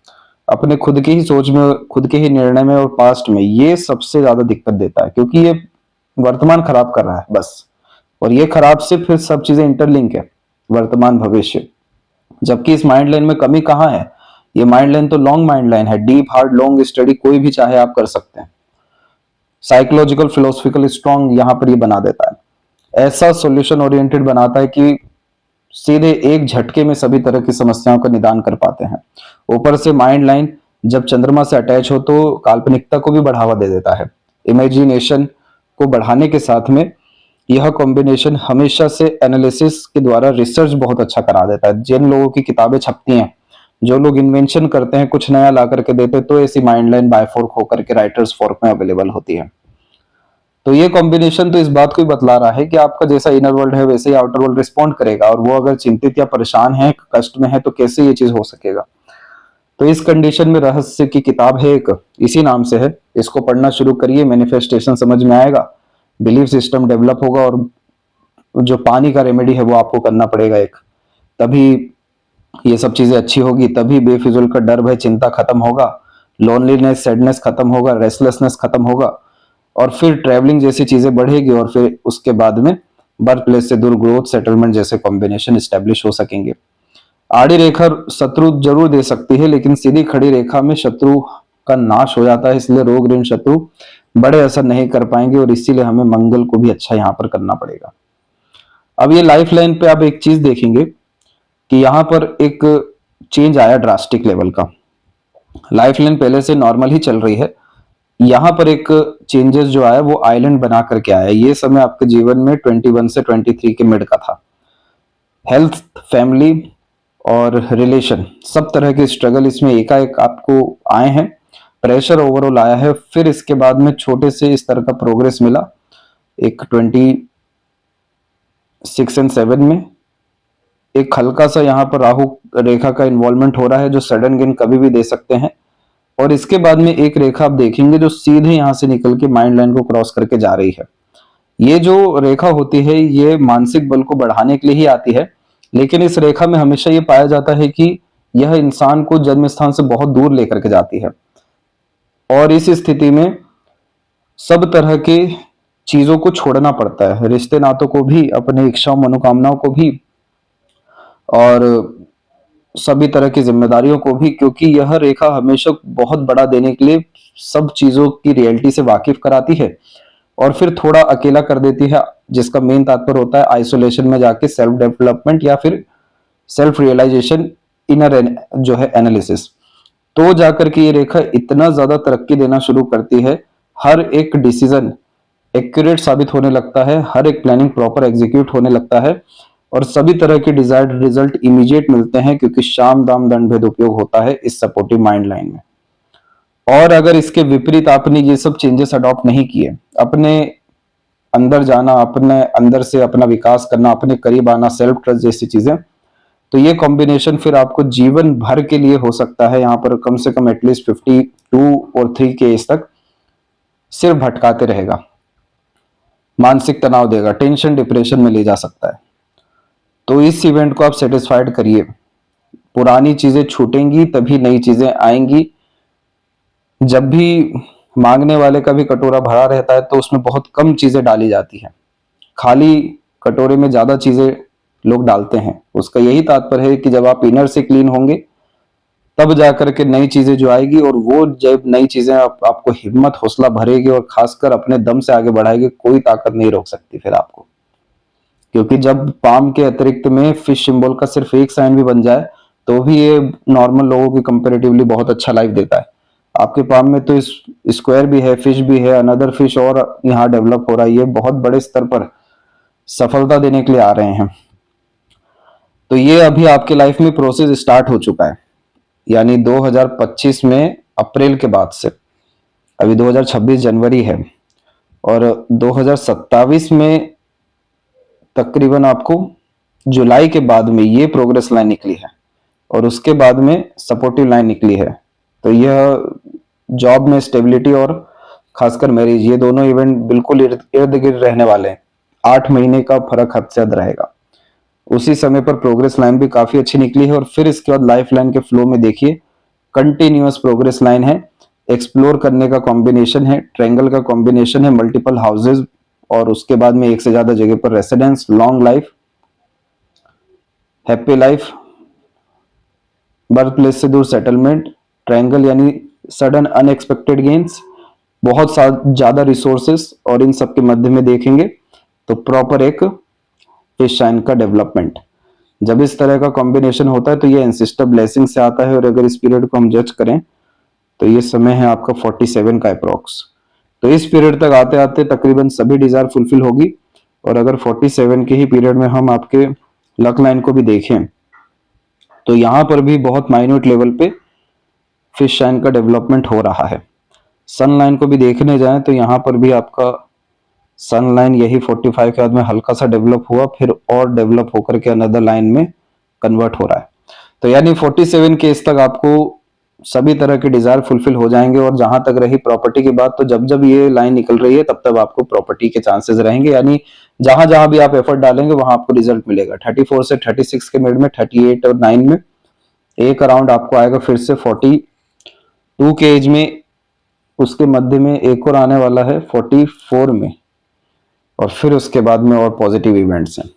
अपने खुद की ही सोच में, खुद के ही निर्णय में और पास्ट में, ये सबसे ज्यादा दिक्कत देता है, क्योंकि ये वर्तमान खराब कर रहा है बस। और ये खराब से फिर सब चीजें इंटरलिंक है, वर्तमान, भविष्य। जबकि इस माइंड लाइन में कमी कहाँ है? ये माइंड लाइन तो लॉन्ग माइंड लाइन है, डीप हार्ड लॉन्ग स्टडी कोई भी चाहे आप कर सकते हैं। साइकोलॉजिकल, फिलोसफिकल स्ट्रॉन्ग यहाँ पर ये बना देता है, ऐसा सॉल्यूशन ओरिएंटेड बनाता है कि सीधे एक झटके में सभी तरह की समस्याओं का निदान कर पाते हैं। ऊपर से माइंड लाइन जब चंद्रमा से अटैच हो तो काल्पनिकता को भी बढ़ावा दे देता है, इमेजिनेशन को बढ़ाने के साथ में यह कॉम्बिनेशन हमेशा से एनालिसिस के द्वारा रिसर्च बहुत अच्छा करा देता है। जिन लोगों की किताबें छपती हैं, जो लोग इन्वेंशन करते हैं, कुछ नया ला करके देते, तो ऐसी माइंड लाइन बायफोर्क होकर के राइटर्स फोर्क में अवेलेबल होती है। तो ये कॉम्बिनेशन तो इस बात को ही बतला रहा है कि आपका जैसा इनर वर्ल्ड है वैसे ही आउटर वर्ल्ड रिस्पॉन्ड करेगा, और वो अगर चिंतित या परेशान है, कष्ट में है, तो कैसे ये चीज हो सकेगा। तो इस कंडीशन में रहस्य की किताब है एक, इसी नाम से है, इसको पढ़ना शुरू करिए, मैनिफेस्टेशन समझ में आएगा, बिलीफ सिस्टम डेवलप होगा, और जो पानी का रेमेडी है वो आपको करना पड़ेगा एक, तभी ये सब चीजें अच्छी होगी, तभी बेफिजुल का डर भय चिंता खत्म होगा, लोनलीनेस सैडनेस खत्म होगा, रेस्टलेसनेस खत्म होगा, और फिर ट्रैवलिंग जैसी चीजें बढ़ेगी, और फिर उसके बाद में बर्थ प्लेस से दूर ग्रोथ सेटलमेंट जैसे कॉम्बिनेशन स्टैब्लिश हो सकेंगे। आड़ी रेखा शत्रु जरूर दे सकती है, लेकिन सीधी खड़ी रेखा में शत्रु का नाश हो जाता है, इसलिए रोग ऋण शत्रु बड़े असर नहीं कर पाएंगे, और इसीलिए हमें मंगल को भी अच्छा यहाँ पर करना पड़ेगा। अब ये लाइफ लाइन पे आप एक चीज देखेंगे कि यहाँ पर एक चेंज आया ड्रास्टिक लेवल का। लाइफ लाइन पहले से नॉर्मल ही चल रही है, यहाँ पर एक चेंजेस जो आया वो आइलैंड बना करके आया। ये समय आपके जीवन में 21 से 23 के मिड का था। हेल्थ, फैमिली और रिलेशन, सब तरह के स्ट्रगल इसमें एकाएक आपको आए हैं, प्रेशर ओवरऑल आया है। फिर इसके बाद में छोटे से इस तरह का प्रोग्रेस मिला एक 26 एंड 7 में। एक हल्का सा यहाँ पर राहु रेखा का इन्वॉल्वमेंट हो रहा है, जो सडन गेन कभी भी दे सकते हैं। और इसके बाद में एक रेखा आप देखेंगे जो सीधे यहां से निकल के माइंड लाइन को क्रॉस करके जा रही है। ये जो रेखा होती है ये मानसिक बल को बढ़ाने के लिए ही आती है, लेकिन इस रेखा में हमेशा ये पाया जाता है कि यह इंसान को जन्म स्थान से बहुत दूर लेकर के जाती है, और इस स्थिति में सब तरह के चीजों को छोड़ना पड़ता है, रिश्ते नातों को भी, अपने इच्छाओं मनोकामनाओं को भी, और सभी तरह की जिम्मेदारियों को भी, क्योंकि यह रेखा हमेशा बहुत बड़ा देने के लिए सब चीजों की रियलिटी से वाकिफ कराती है, और फिर थोड़ा अकेला कर देती है, जिसका मेन तात्पर्य होता है आइसोलेशन में जाके सेल्फ डेवलपमेंट या फिर सेल्फ रियलाइजेशन, इनर जो है एनालिसिस। तो जाकर के ये रेखा इतना ज्यादा तरक्की देना शुरू करती है, हर एक डिसीजन एक्यूरेट साबित होने लगता है, हर एक प्लानिंग प्रॉपर एग्जीक्यूट होने लगता है, और सभी तरह के डिजायर्ड रिजल्ट इमीडिएट मिलते हैं, क्योंकि शाम दाम दंड भेद उपयोग होता है इस सपोर्टिव माइंड लाइन में। और अगर इसके विपरीत आपने ये सब चेंजेस अडॉप्ट नहीं किए, अपने अंदर जाना, अपने अंदर से अपना विकास करना, अपने करीब आना, सेल्फ ट्रस्ट जैसी चीजें, तो ये कॉम्बिनेशन फिर आपको जीवन भर के लिए हो सकता है, यहाँ पर कम से कम एटलीस्ट 52 और 3 के एज तक सिर्फ भटकाते रहेगा, मानसिक तनाव देगा, टेंशन डिप्रेशन में ले जा सकता है। तो इस इवेंट को आप सेटिस्फाइड करिए, पुरानी चीजें छूटेंगी तभी नई चीजें आएंगी। जब भी मांगने वाले का भी कटोरा भरा रहता है तो उसमें बहुत कम चीजें डाली जाती हैं, खाली कटोरे में ज्यादा चीजें लोग डालते हैं। उसका यही तात्पर्य है कि जब आप इनर से क्लीन होंगे तब जाकर के नई चीजें जो आएगी, और वो जब नई चीजें आपको हिम्मत हौसला भरेगी और खासकर अपने दम से आगे बढ़ाएगी, कोई ताकत नहीं रोक सकती फिर आपको। क्योंकि जब पाम के अतिरिक्त में फिश सिंबल का सिर्फ एक साइन भी बन जाए तो भी ये नॉर्मल लोगों की कंपैरेटिवली बहुत अच्छा लाइफ देता है। आपके पाम में तो स्क्वायर भी है, फिश भी है, अनदर फिश और यहाँ डेवलप हो रहा है, ये बहुत बड़े स्तर पर सफलता देने के लिए आ रहे हैं। तो ये अभी आपके लाइफ में प्रोसेस स्टार्ट हो चुका है, यानी 2025 में अप्रैल के बाद से, अभी 2026 जनवरी है, और 2027 में तकरीबन आपको जुलाई के बाद में ये प्रोग्रेस लाइन निकली है, और उसके बाद में सपोर्टिव लाइन निकली है। तो यह जॉब में स्टेबिलिटी और खासकर मैरिज, ये दोनों इवेंट बिल्कुल इर्द गिर्द रहने वाले हैं। 8 महीने का फर्क हद से हद रहेगा। उसी समय पर प्रोग्रेस लाइन भी काफी अच्छी निकली है, और फिर इसके बाद लाइफ लाइन के फ्लो में देखिए कंटिन्यूअस प्रोग्रेस लाइन है, एक्सप्लोर करने का कॉम्बिनेशन है, ट्रायंगल का कॉम्बिनेशन है, मल्टीपल हाउसेज, और उसके बाद में एक से ज्यादा जगह पर residence, long life, happy life, birth place से दूर सेटलमेंट, ट्रायंगल यानी सडन अनएक्सपेक्टेड गेन्स, बहुत ज्यादा रिसोर्सेस, और इन सब के मध्य में देखेंगे तो प्रॉपर एक फिश साइन का डेवलपमेंट। जब इस तरह का कॉम्बिनेशन होता है तो ये एंसेस्टर ब्लेसिंग से आता है, और अगर इस पीरियड को हम जज करें तो ये समय है आपका 47 का अप्रोक्स। तो इस पीरियड तक आते आते तकरीबन सभी डिजायर फुलफिल होगी, और अगर 47 के ही पीरियड में हम आपके लक लाइन को भी देखें तो यहां पर भी बहुत माइन्यूट लेवल पे फिश साइन का डेवलपमेंट हो रहा है। सन लाइन को भी देखने जाएं तो यहाँ पर भी आपका सन लाइन यही 45 के बाद में हल्का सा डेवलप हुआ, फिर और डेवलप होकर के अनदर लाइन में कन्वर्ट हो रहा है। तो यानी 47 के इस तक आपको सभी तरह के डिजायर फुलफिल हो जाएंगे। और जहां तक रही प्रॉपर्टी की बात, तो जब जब ये लाइन निकल रही है तब तब आपको प्रॉपर्टी के चांसेस रहेंगे, यानी जहां जहां भी आप एफर्ट डालेंगे वहां आपको रिजल्ट मिलेगा। 34 से 36 के मिड में, 38 और 9 में एक अराउंड आपको आएगा, फिर से 42 के एज में, उसके मध्य में एक और आने वाला है 44 में, और फिर उसके बाद में और पॉजिटिव इवेंट्स हैं।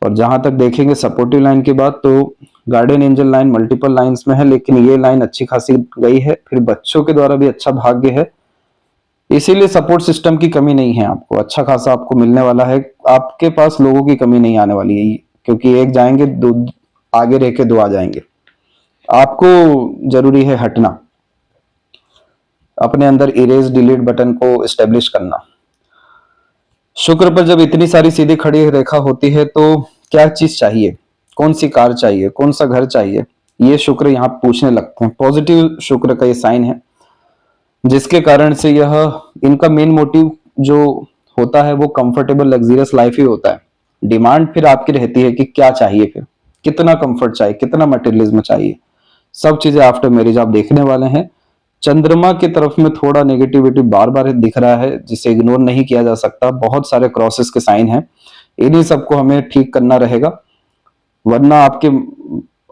और जहां तक देखेंगे सपोर्टिव लाइन की बात, तो guardian angel line multiple lines में है, लेकिन ये लाइन अच्छी खासी गई है। फिर बच्चों के द्वारा भी अच्छा भाग्य है, इसीलिए सपोर्ट सिस्टम की कमी नहीं है, आपको अच्छा खासा आपको मिलने वाला है। आपके पास लोगों की कमी नहीं आने वाली है, क्योंकि एक जाएंगे दो आगे रह के दो आ जाएंगे। आपको जरूरी है हटना, अपने अंदर इरेज डिलीट बटन को एस्टेब्लिश करना। शुक्र पर जब इतनी सारी सीधी खड़ी रेखा होती है तो क्या चीज चाहिए, कौन सी कार चाहिए, कौन सा घर चाहिए, ये शुक्र यहाँ पूछने लगते हैं। पॉजिटिव शुक्र का ये साइन है, जिसके कारण से यह इनका मेन मोटिव जो होता है वो कंफर्टेबल लग्जरियस लाइफ ही होता है। डिमांड फिर आपकी रहती है कि क्या चाहिए, फिर कितना कंफर्ट चाहिए, कितना मटेरियलिज्म चाहिए, सब चीजें आफ्टर मैरिज आप देखने वाले हैं। चंद्रमा की तरफ में थोड़ा नेगेटिविटी बार बार दिख रहा है, जिसे इग्नोर नहीं किया जा सकता। बहुत सारे क्रॉसेस के साइन हैं, इन्हीं सबको हमें ठीक करना रहेगा, वरना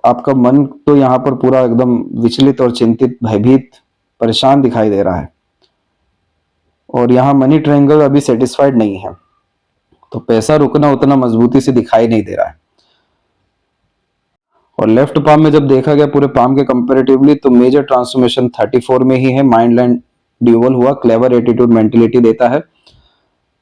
आपका मन तो यहाँ पर पूरा एकदम विचलित और चिंतित, भयभीत, परेशान दिखाई दे रहा है। और यहाँ मनी ट्रायंगल अभी सेटिस्फाइड नहीं है, तो पैसा रुकना उतना मजबूती से दिखाई नहीं दे रहा है। और लेफ्ट पाम में जब देखा गया पूरे पाम के कंपैरेटिवली, तो मेजर ट्रांसफॉर्मेशन 34 में ही है। माइंड लैंड ड्यूअल हुआ, क्लेवर एटीट्यूड मेंटेलिटी देता है।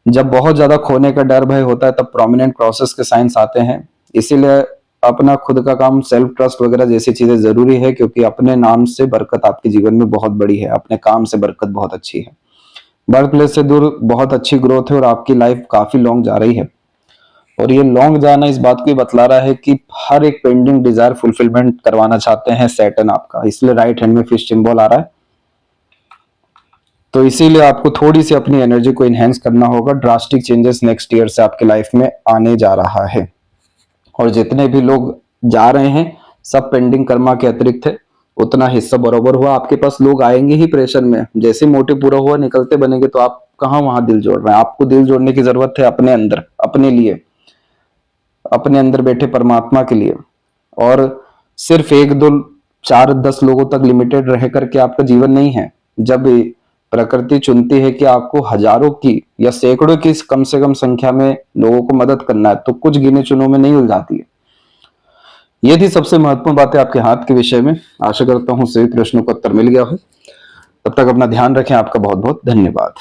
जब बहुत ज्यादा खोने का डर भय होता है तब प्रोमिनेंट प्रोसेस के साइंस आते हैं, इसीलिए अपना खुद का काम, सेल्फ ट्रस्ट वगैरह जैसी चीजें जरूरी है, क्योंकि अपने नाम से बरकत आपके जीवन में बहुत बड़ी है, अपने काम से बरकत बहुत अच्छी है। बर्थ प्लेस से दूर बहुत अच्छी ग्रोथ है और आपकी लाइफ काफी लॉन्ग जा रही है। और ये लॉन्ग जाना इस बात को बतला रहा है कि हर एक पेंडिंग डिजायर फुलफिलमेंट करवाना चाहते हैं सैटर्न आपका, इसलिए राइट हैंड में फिश सिंबल आ रहा है। तो इसीलिए आपको थोड़ी सी अपनी एनर्जी को इनहेंस करना होगा। ड्रास्टिक चेंजेस नेक्स्ट ईयर से आपके लाइफ में आने जा रहा है। और जितने भी लोग जा रहे हैं सब पेंडिंग कर्मा के अतिरिक्त है, उतना हिस्सा बराबर हुआ। आपके पास लोग आएंगे ही प्रेशर में, जैसे मोटिव पूरा हुआ निकलते बनेंगे, तो आप कहाँ वहां दिल जोड़ रहे हैं। आपको दिल जोड़ने की जरूरत है अपने अंदर, अपने लिए, अपने अंदर बैठे परमात्मा के लिए। और सिर्फ 1 2 4 10 लोगों तक लिमिटेड रह करके आपका जीवन नहीं है। जब प्रकृति चुनती है कि आपको हजारों की या सैकड़ों की कम से कम संख्या में लोगों को मदद करना है, तो कुछ गिने चुनों में नहीं उलझाती है। ये थी सबसे महत्वपूर्ण बातें आपके हाथ के विषय में। आशा करता हूं सभी प्रश्नों का उत्तर मिल गया हो। तब तक अपना ध्यान रखें। आपका बहुत बहुत धन्यवाद।